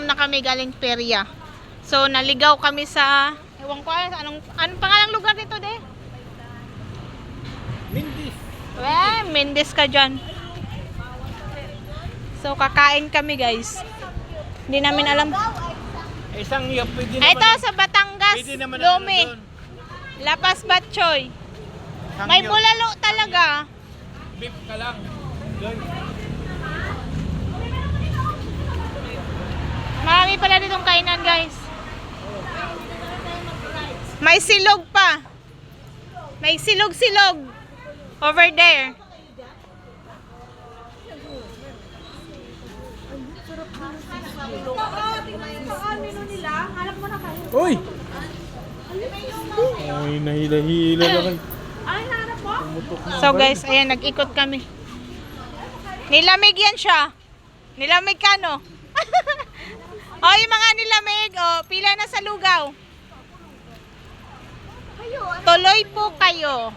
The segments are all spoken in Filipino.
gutom na kami galing perya. So, naligaw kami sa, ewan ko, anong pangalang lugar dito, de? Mindis. Mendes ka dyan. So, kakain kami, guys. Hindi namin alam. Isang iyo, pwede naman. Ito, sa Batangas, Pwede naman Lumi. doon. Lapas Batchoy. Isang May iyo. bulalo talaga. Beef ka lang. Doon. Marami pala ditong kainan, guys. May silog pa. May silog-silog. Over there. Uy! Ay, nahila-hila naman. So guys, ayan, nag-ikot kami. Nilamig yan siya. Nilamig ka, no? Oh, yung mga nilamig, oh, pila na sa lugaw. Tuloy po kayo.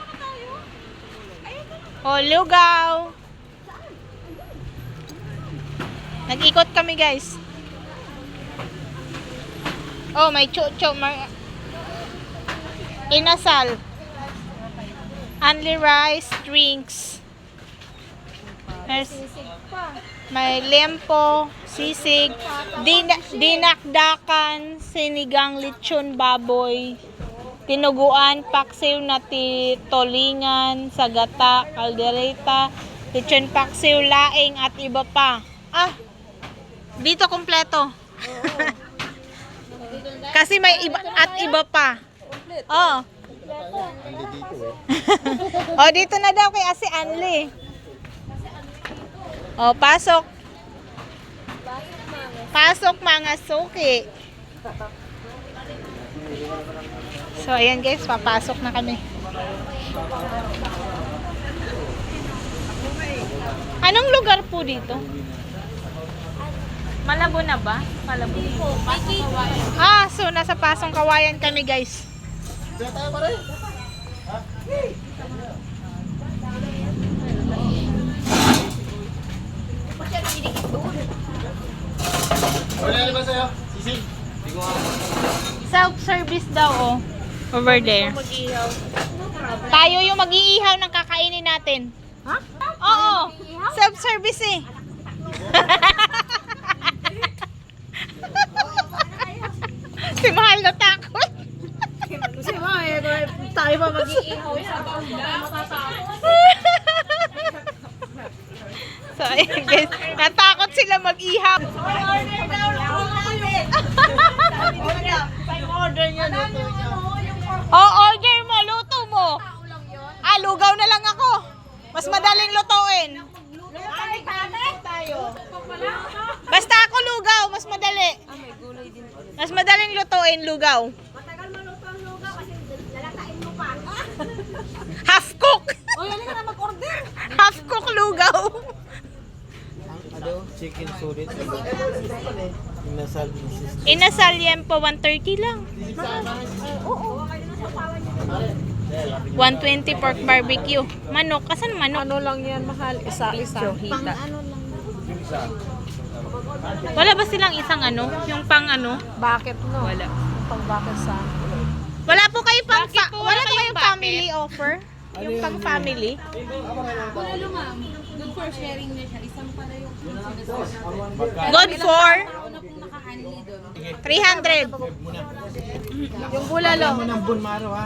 Oh, lugaw. Nag-ikot kami, guys. Oh, may chucho, inasal. Only rice, drinks. May lempo, sisig, dinakdakan, sinigang lechon baboy, tinuguan, paksiw na tolingan, sagata, kaldereta, lechon paksiw, laing at iba pa. Ah, dito kompleto. Kasi may iba at iba pa. Oh. Oh, dito na daw kay Ate Anli. Oh, pasok. Pasok mga suki. So, ayan guys, papasok na kami. Anong lugar po dito? Malabo na ba? Malabo. Ah, so nasa Pasong Kawayan kami, guys. Diyan tayo pare. Wala ba sa'yo? Sisig. Self-service daw, oh. Over there. Tayo yung mag-iihaw ng kakainin natin. Ha? Oo. Self-service eh. Si Mahal na takot. Kasi tayo ba mag-iihaw sa matatakot? So, ayun guys. Natakot sila mag-ihaw. Order daw lang natin. Order niya dito. Oh, order mo. Luto mo. Ah, lugaw na lang ako. Mas madaling lutuin. Basta ako lugaw. Mas madali. Mas madaling lutuin lugaw. Matagal maluto ang lugaw kasi lalakain mo pa. Half cook. O, yan na mag-order. Half cook lugaw. Ano? Chicken sulit. Inasal. Inasal yan po 130 lang. Oo. 120 pork barbecue. Manok. Asan manok? Ano lang yan, mahal? Isa-isa. Hita. Wala ba silang isang ano? Yung pang ano? Bakit no? Wala. Pang bakit sa... Wala po kayo pang Bakit po wala wala po kayong kayong family offer? Yung pang family? Bulalo ma'am, good for sharing na siya. Isang pala yung Good for una pong naka-honey doon. 300. Yung bulalo. Mo ng bunmaro ha.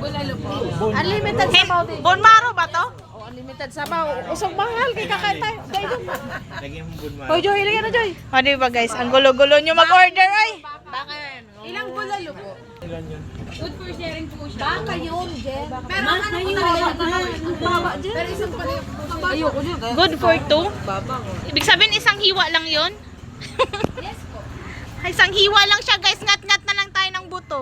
Bulalo po. Unlimited sabaw din. Bonmaro ba to? O, unlimited sabaw. Usog mahal. Kay kakain tayo. Tayo dun. Lagyan mo bunmaro. Hoy, Joy. Ilagyan na, Joy. O diba guys, ang gulo-gulo nyo mag-order ay. Ilang bulalo po? Ilan yun? Good for sharing po siya. Baka yun, Jen. Pero ano po talaga? Baba, Jen. Pero isang pala yung Ayoko dyan. Good for 2. Babang. Ibig sabihin isang hiwa lang yon. yes po. Isang hiwa lang siya guys, ngat-ngat na lang tayo ng buto.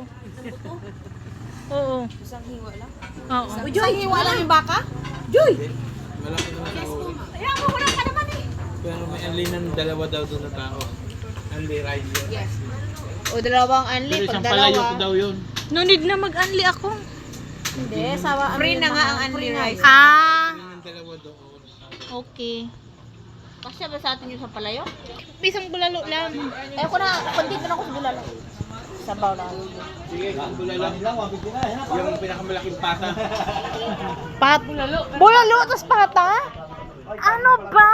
Oo. Isang hiwa lang. Oo. Joy, hiwa lang yung baka? Joy! Malaki naman ako. Ayan mo, wala ka naman eh. Pero may anli ng dalawa daw doon na tao. Anli rice yun. Yes. O dalawang anli, Pero pag isang palayok dalawa. daw yun. No need na mag-anli ako. Hindi, sawa. Free na nga ang unli rice. Ah, Yung dalawa doon. okay. Kasi ba sa atin yung sa palayo? Isang bulalo lang. Eh, ko na, konti na ako sa bulalo. Sabaw na. Sige, bulalo. Yung pinakamalaking pata. Pat. Bulalo, tas pata? Ano ba?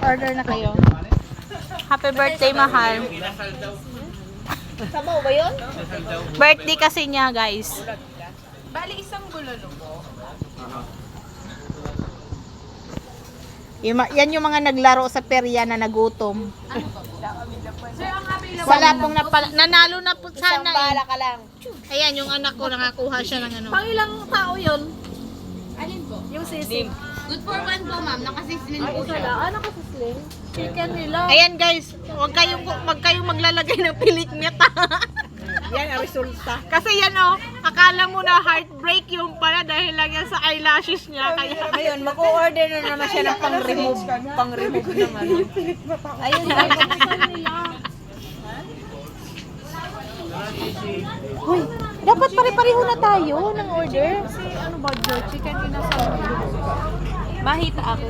Order na kayo. Happy birthday, mahal. Sabaw ba yun? Birthday kasi niya, guys. Bali, isang bulalo po. Yan yung mga naglaro sa perya na nagutom. Sir, ang available. Wala pong nanalo na po Isang sana. bala ka lang. Ayan, yung anak ko nakakuha siya ng ano. Pang ilang tao yun? Alin po? Yung sisig. Good for one po, ma'am. Nakasislin po Isa siya. lang. Ano kasi sling? Chicken nila. Ayan guys, wag kayong maglalagay ng pilikmit. Yan ang resulta. Kasi yan oh, akala mo na heartbreak yung pala dahil lang yan sa eyelashes niya. Kaya Ayun, mag-o-order na naman siya ng pang-remove. Pang-remove ng ano. Ayun, buksan nila. Uy, dapat pare-pareho na tayo ng order. Kasi ano ba, Joe? Chicken inasal. Mahita ako.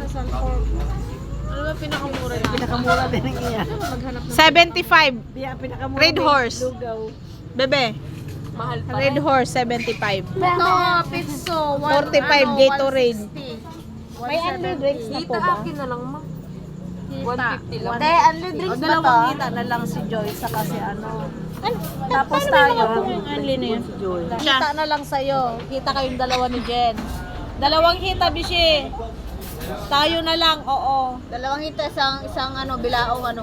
Ano ba pinakamura na? Pinakamura din ang iya. Maghanap ng 75. pinakamura. Red horse. Lugaw. Bebe, Mahal pa. Red Horse 75. Ito, pizzo. 45 Gatorade. May unli drinks na po ba? na lang, ma. 150 lang. Hindi, unli drinks ba to? Kita na lang si Joy sa kasi ano. Tapos tayo. Yung unli na yun. Kita na lang sa'yo. Kita kayong dalawa ni Jen. Dalawang hita, Bishi. Tayo na lang, oo. Dalawang hita, isang ano, bilao, ano.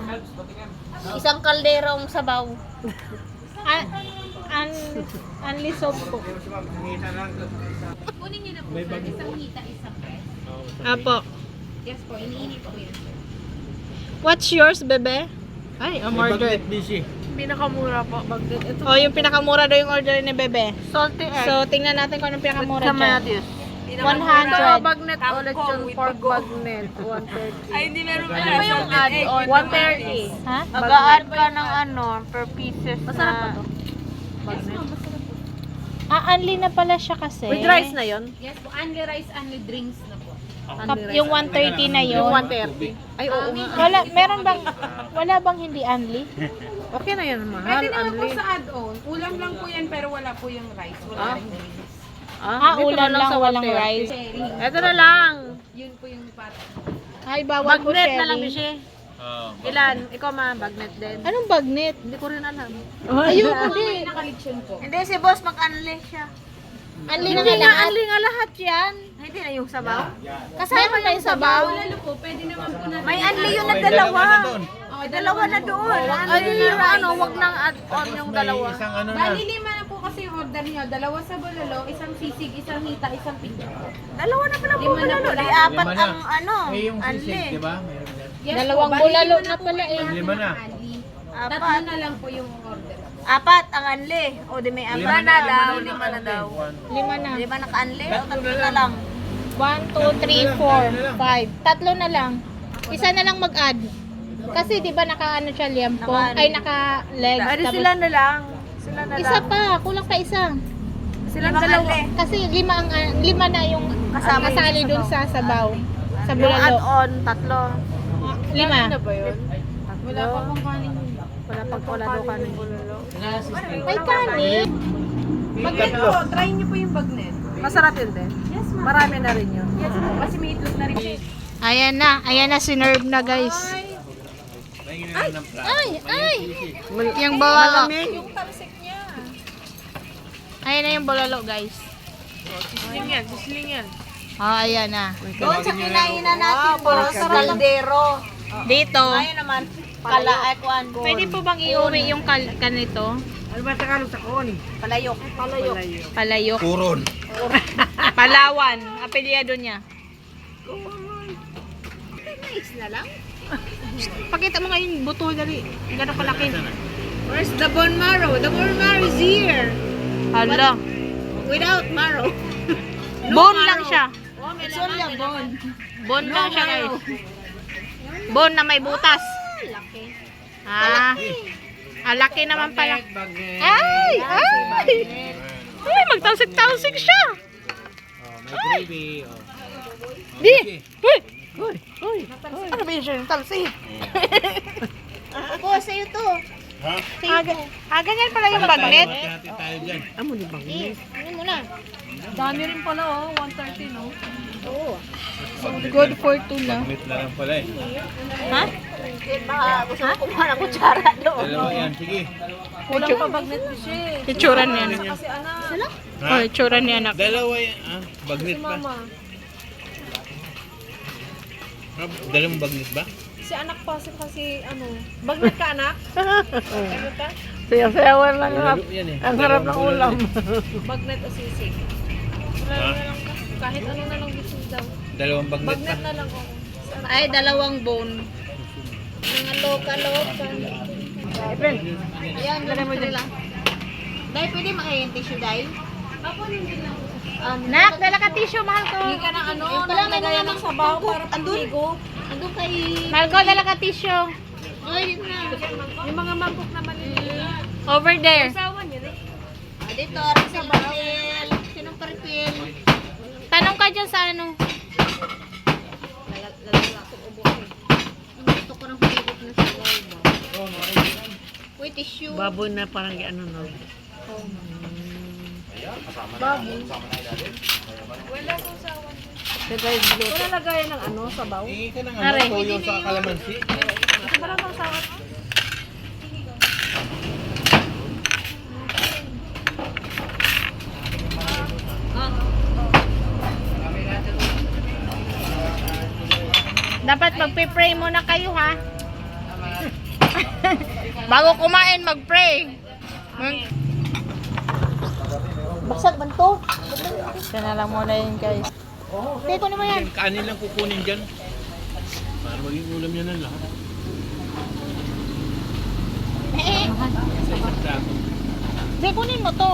Isang kalderong sabaw. Unli soap po. Kunin niyo na po, sir. Isang hita, isang press. Apo. Yes po, iniinit po yun. What's yours, bebe? Ay, order. busy. Pinakamura po. Bagdit. Ito. Oh, yung pinakamura daw yung order ni bebe. Salty egg. So, tingnan natin kung anong pinakamura dyan. 100. Bagnet ulit yung pork bagnet. 130. Ay, hindi meron Ano ba yung add-on? 130. Ha? Mag-a-add ka ng ano, per pieces. Masarap ba to? Unli na pala siya kasi. With rice na yon? Yes po, only rice, only drinks na po. Yung 130 na yun. Yung 130. Ay, oo nga. Wala bang hindi unli? Okay na yan, mahal. Pwede naman po Unli. sa add-on. Ulam lang po yan, pero wala po yung rice. Wala rin drinks. Dito Ulam na lang, sa walang 130. rice. Sharing. Ito na lang. Yun po yung pattern. Ay, bawal po Bagnet na lang, sharing. Bishi. Ilan? Ikaw ma, bagnet din. Anong bagnet? Hindi ko rin alam. Ayun, May nakalitsyon po. Hindi, si boss mag-unli siya. Unli na Hindi nga nga, lahat. unli nga lahat yan. Hindi na yung sabaw. Kasama Meron yung sabaw. Lalo po, pwede naman po natin. May unli yun na dalawa. Oh, Dalawa na doon. Ano yung ano, wag nang add-on yung dalawa. Isang ano na. Bali, lima na po kasi yung order niyo. Dalawa sa bulalo, isang sisig, isang hita, isang pizza. Dalawa na pala po Lima na bulalo. pala. Di apat Lima na. ang ano, Eh, yung unli. sisig, di ba? Meron yan. Yes Dalawang po, bali, bulalo lima na po pala kayo eh. Lima na. Ali. Apat. Tatlo na lang po yung order. Apat ang unli. O di may apat. Lima na daw. Lima na daw. 5 na. Lima naka-unli o tatlo na lang. 1, 2, 3, 4, 5. Tatlo na lang. Isa na lang mag-add. Kasi di ba naka-ano siya liempo? Naka-ano. Ay, naka-legs. Pwede Tapos- sila na lang. Sila na Isa lang. pa, kulang pa isa. Silang dalawa. Kasi lima na yung Kasama kasali yung dun sa sabaw. Sa Yung bulalo. add-on, tatlo. 5. ba yun? Wala pa pong kanin. Wala pang wala daw kanin. May kanin. Bagnet po, try niyo po yung bagnet. Masarap yun din. Yes, ma'am. Marami na rin yun. Yes po, kasi may itlog na rin. Ayan na, sinerve na guys. Ay! Yung bulalo. Yung talsik niya. Ayan na yung bulalo guys. Bisling yan. Ayan na. Doon sa kinainan natin, puro sa kaldero. Dito. Ngayon naman, kalaakwan. Pwede po bang iuwi yung kanito? Ano ba sa kalong sa kon? Palayok. Palayok. Palayok. Puron. Palawan. Apelyado niya. Nice na lang. Pakita mo nga yung buto dali. Gano'n kalaki. Where's the bone marrow? The bone marrow is here. Hala. Without marrow. Bone lang siya. It's only a bone. Bone lang siya guys. Bone na may butas. Laki. Laki naman pala. Ay! Ay! Ay! Magtausik-tausik siya. May gravy. Oh. Di! Uy! Uy! Ano ba yun siya? Talsi. Ako, sa'yo to. Ha? Ganyan pala yung bagnet. Hati-hati tayo dyan. Ano mo na? Dami rin pala oh, 130 no? Oo. Good for two na. Bagnet na lang pala eh. Ha? Baka gusto mo kumuha ng kutsara doon. Dalawa yan, sige. Kulang pa bagnet bishi. Itsura niya. Kasi anak, Ha? Oh, itsura niya anak. Dalawa yan. Bagnet si pa. mama. Dalawang bagnet ba? Si anak pa kasi ano, bagnet ka anak? Ano ka? Sayaw-sayawan lang Lalo yan eh. Ang sarap ng ulam. Bagnet o sisig? Wala Ha? na lang ka. Kahit ano na lang gusto daw. Dalawang bagnet pa. Bagnet na lang ako. Ay, dalawang bone. Mga loka-loka. Ayan, dali mo dali lang. Dahil pwede makayang tissue dahil? Nak, dala ka tissue, mahal ko. Hindi ka na ano, Wala, may naglagay mga ng sabaw para andun. paghigo. Andun kay... Mahal ko, dala ka tissue. Ay, yun na. Yung mga mangkok na maliliit. Over there. Sawan yun eh. Dito, Rachel Martel. Sinong Martel? Tanong ka dyan sa ano. Gusto ko ng huligot na sa Uy, tissue. Baboy na parang ano no. Wala sa sawan. Wala lagayan ng ano, sabaw. Hingi ka ng Aray. toyo sa kalamansi. Kasi wala bang sawan? Dapat magpe-pray muna kayo ha. Bago kumain, mag-pray. Baksag man to. Siya na lang muna yun guys. Teko naman yan. Kanin lang kukunin dyan. Para maging ulam yan ng lahat. Sa isang plato. Hindi, kunin mo to.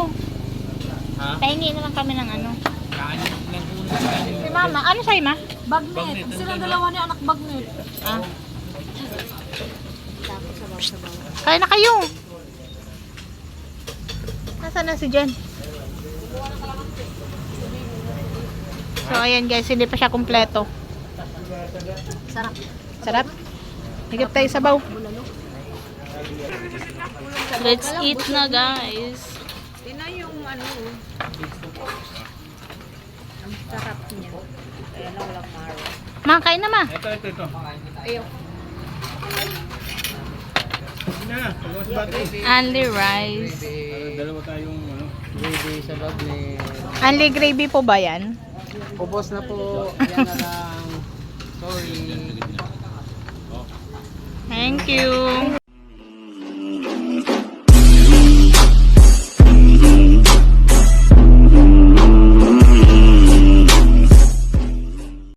Ha? Pahingi na lang kami ng ano. Kanin lang kunin. Kanin Si lang. mama, ano sa'yo ma? Bagnet. Bagnet, Silang andyan, dalawa ni anak bagnet. Ah. Kaya na kayo. Nasaan na si Jen? So ayan guys, hindi pa siya kumpleto. Sarap. Sarap. Higit tayo sabaw. Let's eat na guys. Tina yung ano. Ang sarap niya. Kaya lang walang maro. Ma, kain na ma. Ito. Ayaw. Sige na. Pagawas bati. Only rice. Dalawa tayong ano. Gravy sa bagnet. Only gravy po ba yan? Ubos na po. Yan na lang. Sorry. Thank you.